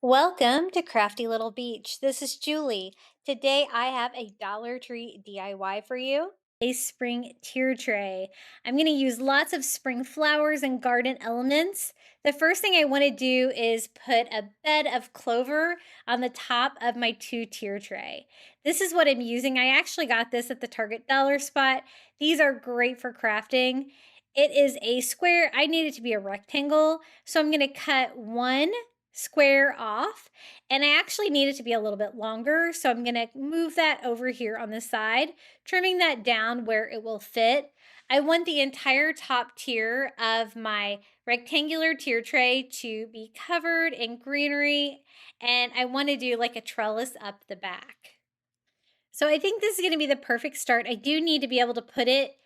Welcome to Crafty Little Beach. This is Julie. Today I have a Dollar Tree DIY for you. A spring tier tray. I'm going to use lots of spring flowers and garden elements. The first thing I want to do is put a bed of clover on the top of my two-tier tray. This is what I'm using. I actually got this at the Target dollar spot. These are great for crafting. It is a square. I need it to be a rectangle, so I'm going to cut one square off, and I actually need it to be a little bit longer, so I'm going to move that over here on the side, trimming that down where it will fit. I want the entire top tier of my rectangular tier tray to be covered in greenery, and I want to do like a trellis up the back. So I think this is going to be the perfect start. I do need to be able to put it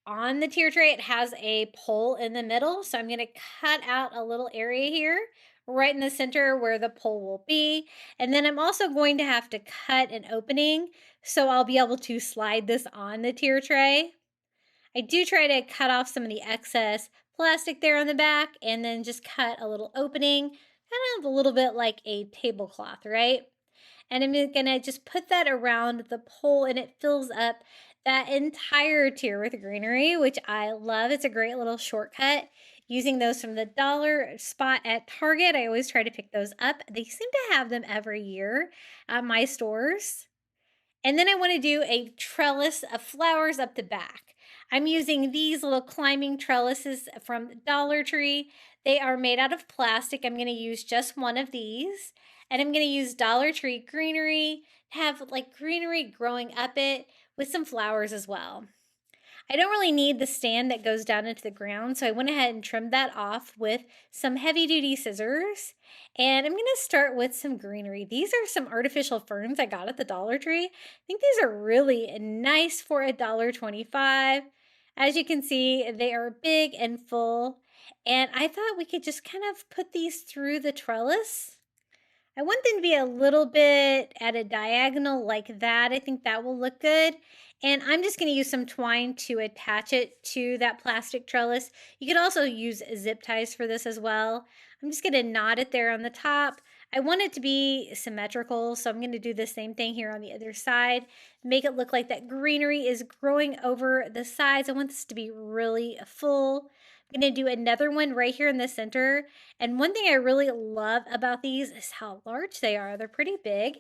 on the tier tray. It has a pole in the middle, so I'm going to cut out a little area here right in the center where the pole will be. And then I'm also going to have to cut an opening so I'll be able to slide this on the tier tray. I do try to cut off some of the excess plastic there on the back and then just cut a little opening, kind of a little bit like a tablecloth, right? And I'm gonna just put that around the pole and it fills up that entire tier with greenery, which I love. It's a great little shortcut. Using those from the dollar spot at Target, I always try to pick those up. They seem to have them every year at my stores. And then I want to do a trellis of flowers up the back. I'm using these little climbing trellises from Dollar Tree. They are made out of plastic. I'm going to use just one of these. And I'm going to use Dollar Tree greenery, have like greenery growing up it with some flowers as well. I don't really need the stand that goes down into the ground, so I went ahead and trimmed that off with some heavy-duty scissors. And I'm going to start with some greenery. These are some artificial ferns I got at the Dollar Tree. I think these are really nice for $1.25. As you can see, they are big and full. And I thought we could just kind of put these through the trellis. I want them to be a little bit at a diagonal like that. I think that will look good. And I'm just going to use some twine to attach it to that plastic trellis. You could also use zip ties for this as well. I'm just going to knot it there on the top. I want it to be symmetrical, so I'm going to do the same thing here on the other side. Make it look like that greenery is growing over the sides. I want this to be really full. I'm going to do another one right here in the center. And one thing I really love about these is how large they are. They're pretty big.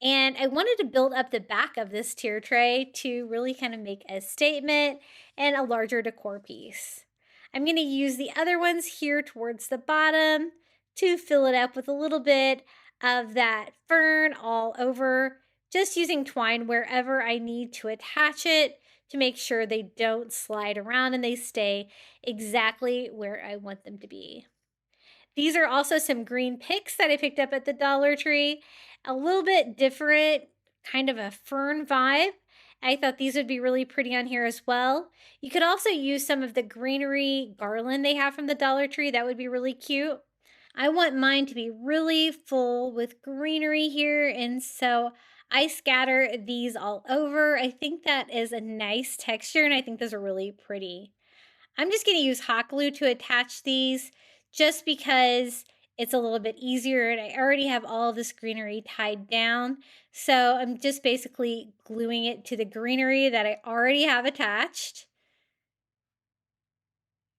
And I wanted to build up the back of this tier tray to really kind of make a statement and a larger decor piece. I'm going to use the other ones here towards the bottom to fill it up with a little bit of that fern all over, just using twine wherever I need to attach it to make sure they don't slide around and they stay exactly where I want them to be. These are also some green picks that I picked up at the Dollar Tree. A little bit different, kind of a fern vibe. I thought these would be really pretty on here as well. You could also use some of the greenery garland they have from the Dollar Tree. That would be really cute. I want mine to be really full with greenery here, and so I scatter these all over. I think that is a nice texture, and I think those are really pretty. I'm just going to use hot glue to attach these just because it's a little bit easier and I already have all this greenery tied down. So I'm just basically gluing it to the greenery that I already have attached.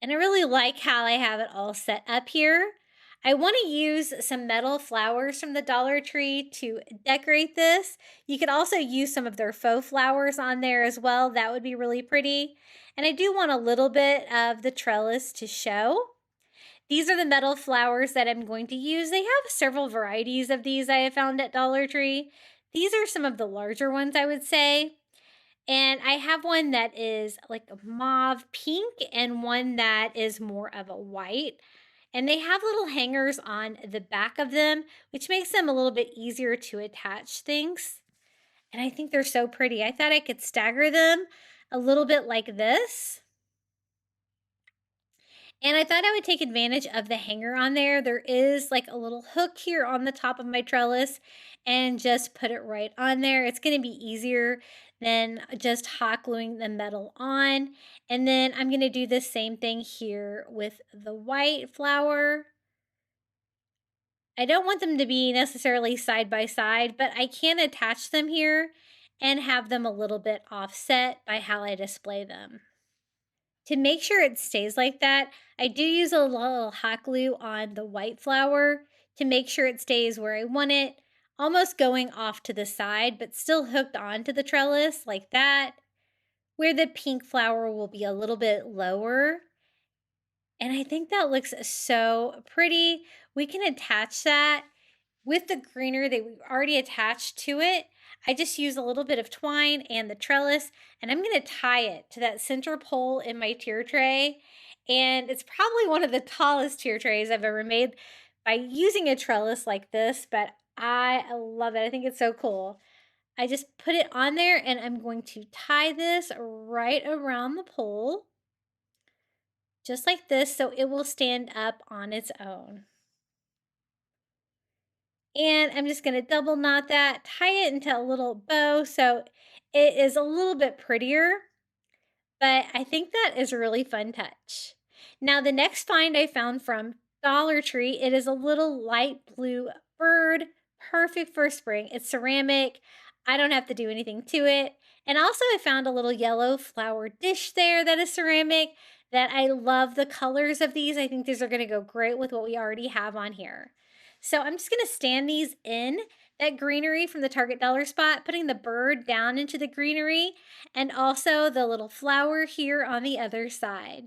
And I really like how I have it all set up here. I want to use some metal flowers from the Dollar Tree to decorate this. You could also use some of their faux flowers on there as well. That would be really pretty. And I do want a little bit of the trellis to show. These are the metal flowers that I'm going to use. They have several varieties of these I have found at Dollar Tree. These are some of the larger ones, I would say. And I have one that is like a mauve pink and one that is more of a white. And they have little hangers on the back of them, which makes them a little bit easier to attach things. And I think they're so pretty. I thought I could stagger them a little bit like this. And I thought I would take advantage of the hanger on there. There is like a little hook here on the top of my trellis and just put it right on there. It's going to be easier than just hot gluing the metal on. And then I'm going to do the same thing here with the white flower. I don't want them to be necessarily side by side, but I can attach them here and have them a little bit offset by how I display them. To make sure it stays like that, I do use a little hot glue on the white flower to make sure it stays where I want it, almost going off to the side, but still hooked onto the trellis like that, where the pink flower will be a little bit lower. And I think that looks so pretty. We can attach that with the greenery that we've already attached to it. I just use a little bit of twine and the trellis, and I'm going to tie it to that center pole in my tier tray. And it's probably one of the tallest tier trays I've ever made by using a trellis like this, but I love it. I think it's so cool. I just put it on there, and I'm going to tie this right around the pole, just like this, so it will stand up on its own. And I'm just going to double knot that, tie it into a little bow so it is a little bit prettier, but I think that is a really fun touch. Now, the next find I found from Dollar Tree, it is a little light blue bird, perfect for spring. It's ceramic. I don't have to do anything to it. And also I found a little yellow flower dish there that is ceramic that I love the colors of these. I think these are going to go great with what we already have on here. So I'm just going to stand these in that greenery from the Target dollar spot, putting the bird down into the greenery and also the little flower here on the other side.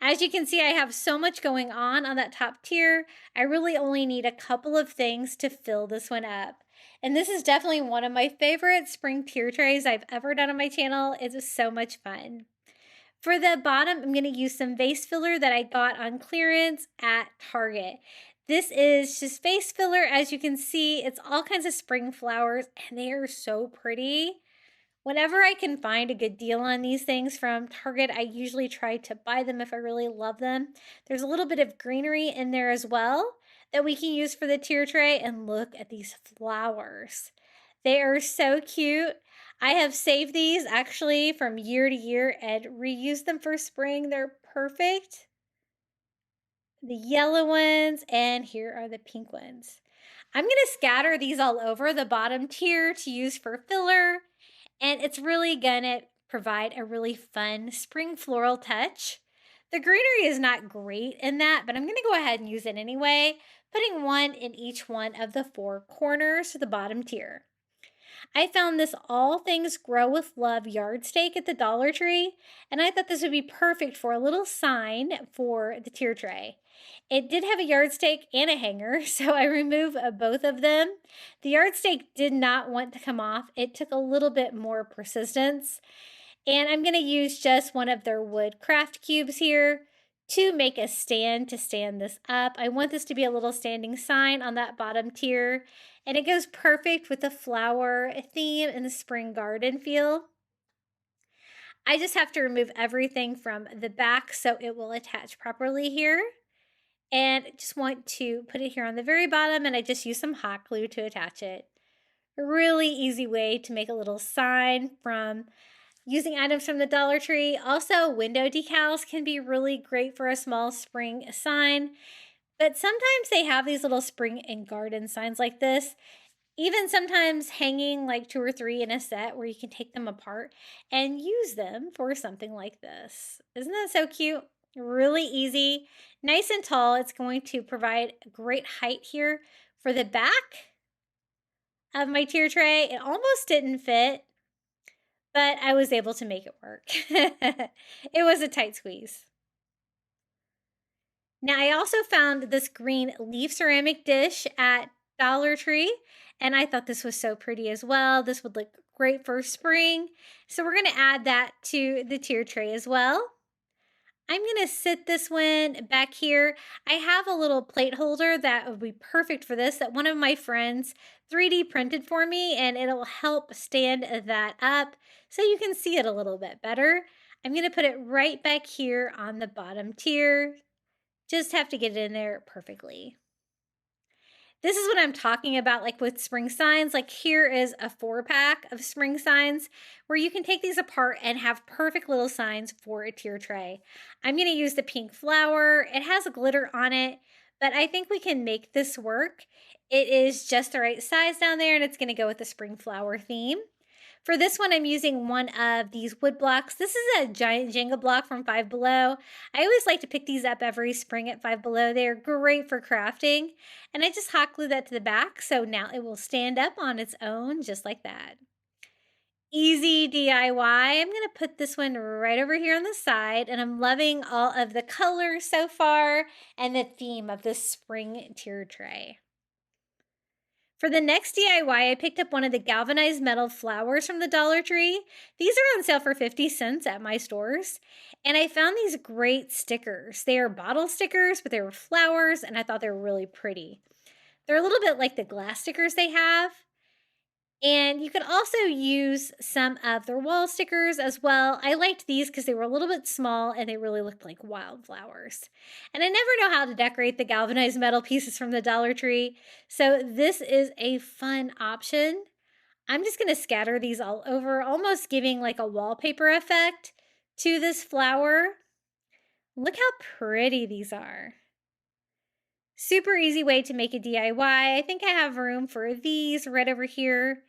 As you can see, I have so much going on that top tier. I really only need a couple of things to fill this one up. And this is definitely one of my favorite spring tier trays I've ever done on my channel. It's so much fun. For the bottom, I'm going to use some vase filler that I got on clearance at Target. This is just vase filler. As you can see, it's all kinds of spring flowers, and they are so pretty. Whenever I can find a good deal on these things from Target, I usually try to buy them if I really love them. There's a little bit of greenery in there as well that we can use for the tier tray, and look at these flowers. They are so cute. I have saved these actually from year to year and reused them for spring. They're perfect. The yellow ones, and here are the pink ones. I'm going to scatter these all over the bottom tier to use for filler, and it's really going to provide a really fun spring floral touch. The greenery is not great in that, but I'm going to go ahead and use it anyway, putting one in each one of the four corners to the bottom tier. I found this All Things Grow with Love yard stake at the Dollar Tree, and I thought this would be perfect for a little sign for the tier tray. It did have a yard stake and a hanger, so I removed both of them. The yard stake did not want to come off. It took a little bit more persistence, and I'm going to use just one of their wood craft cubes here to make a stand to stand this up. I want this to be a little standing sign on that bottom tier, and it goes perfect with the flower theme and the spring garden feel. I just have to remove everything from the back so it will attach properly here. And just want to put it here on the very bottom, and I just use some hot glue to attach it. A really easy way to make a little sign from using items from the Dollar Tree. Also, window decals can be really great for a small spring sign, but sometimes they have these little spring and garden signs like this. Even sometimes hanging like 2 or 3 in a set where you can take them apart and use them for something like this. Isn't that so cute? Really easy, nice and tall. It's going to provide great height here for the back of my tier tray. It almost didn't fit, but I was able to make it work. It was a tight squeeze. Now, I also found this green leaf ceramic dish at Dollar Tree, and I thought this was so pretty as well. This would look great for spring. So we're going to add that to the tier tray as well. I'm going to sit this one back here. I have a little plate holder that would be perfect for this that one of my friends 3D printed for me, and it'll help stand that up so you can see it a little bit better. I'm going to put it right back here on the bottom tier. Just have to get it in there perfectly. This is what I'm talking about, like with spring signs. Like here is a 4-pack of spring signs where you can take these apart and have perfect little signs for a tier tray. I'm going to use the pink flower. It has a glitter on it, but I think we can make this work. It is just the right size down there, and it's going to go with the spring flower theme. For this one, I'm using one of these wood blocks. This is a giant Jenga block from Five Below. I always like to pick these up every spring at Five Below. They're great for crafting. And I just hot glue that to the back, so now it will stand up on its own just like that. Easy DIY. I'm going to put this one right over here on the side, and I'm loving all of the colors so far and the theme of the spring tier tray. For the next DIY, I picked up one of the galvanized metal flowers from the Dollar Tree. These are on sale for 50 cents at my stores. And I found these great stickers. They are bottle stickers, but they were flowers, and I thought they were really pretty. They're a little bit like the glass stickers they have. And you could also use some of their wall stickers as well. I liked these because they were a little bit small and they really looked like wildflowers. And I never know how to decorate the galvanized metal pieces from the Dollar Tree, so this is a fun option. I'm just going to scatter these all over, almost giving like a wallpaper effect to this flower. Look how pretty these are. Super easy way to make a DIY. I think I have room for these right over here.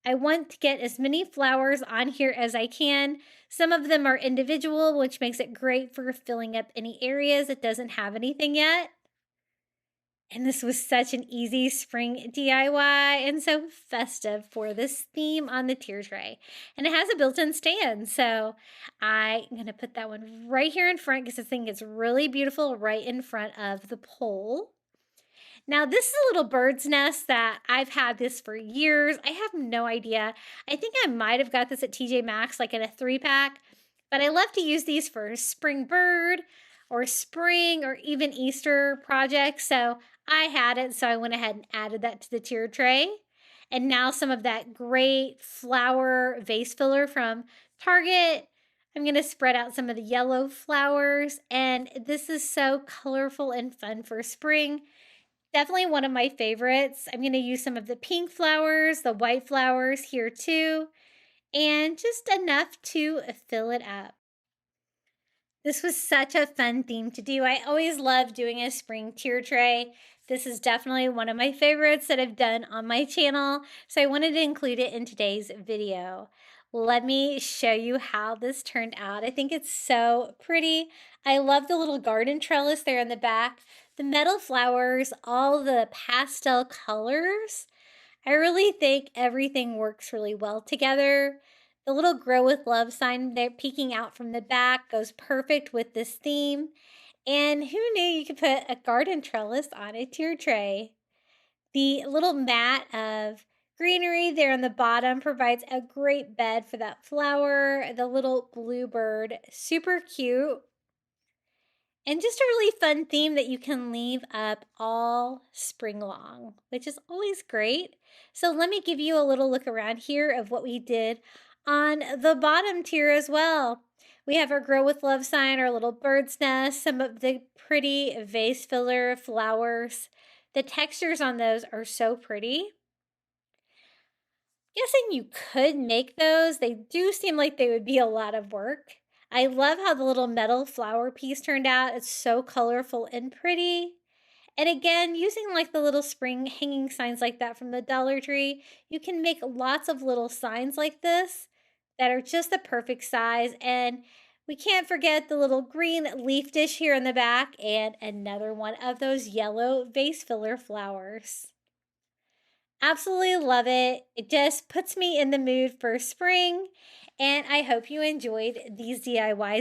I want to get as many flowers on here as I can. Some of them are individual, which makes it great for filling up any areas that doesn't have anything yet. And this was such an easy spring DIY and so festive for this theme on the tier tray. And it has a built-in stand, so I'm going to put that one right here in front because this thing is really beautiful right in front of the pole. Now, this is a little bird's nest that I've had this for years. I have no idea. I think I might have got this at TJ Maxx, like in a 3-pack, but I love to use these for spring bird or spring or even Easter projects. So I had it, so I went ahead and added that to the tier tray. And now some of that great flower vase filler from Target. I'm going to spread out some of the yellow flowers, and this is so colorful and fun for spring. Definitely one of my favorites. I'm going to use some of the pink flowers, the white flowers here too, and just enough to fill it up. This was such a fun theme to do. I always love doing a spring tier tray. This is definitely one of my favorites that I've done on my channel, so I wanted to include it in today's video. Let me show you how this turned out. I think it's so pretty. I love the little garden trellis there in the back. The metal flowers, all the pastel colors. I really think everything works really well together. The little Grow with Love sign there peeking out from the back goes perfect with this theme. And who knew you could put a garden trellis on a tier tray? The little mat of greenery there on the bottom provides a great bed for that flower. The little bluebird, super cute. And just a really fun theme that you can leave up all spring long, which is always great. So let me give you a little look around here of what we did on the bottom tier as well. We have our Grow with Love sign, our little bird's nest, some of the pretty vase filler flowers. The textures on those are so pretty. Guessing you could make those. They do seem like they would be a lot of work. I love how the little metal flower piece turned out. It's so colorful and pretty. And again, using like the little spring hanging signs like that from the Dollar Tree, you can make lots of little signs like this that are just the perfect size. And we can't forget the little green leaf dish here in the back and another one of those yellow vase filler flowers. Absolutely love it. It just puts me in the mood for spring, and I hope you enjoyed these DIYs.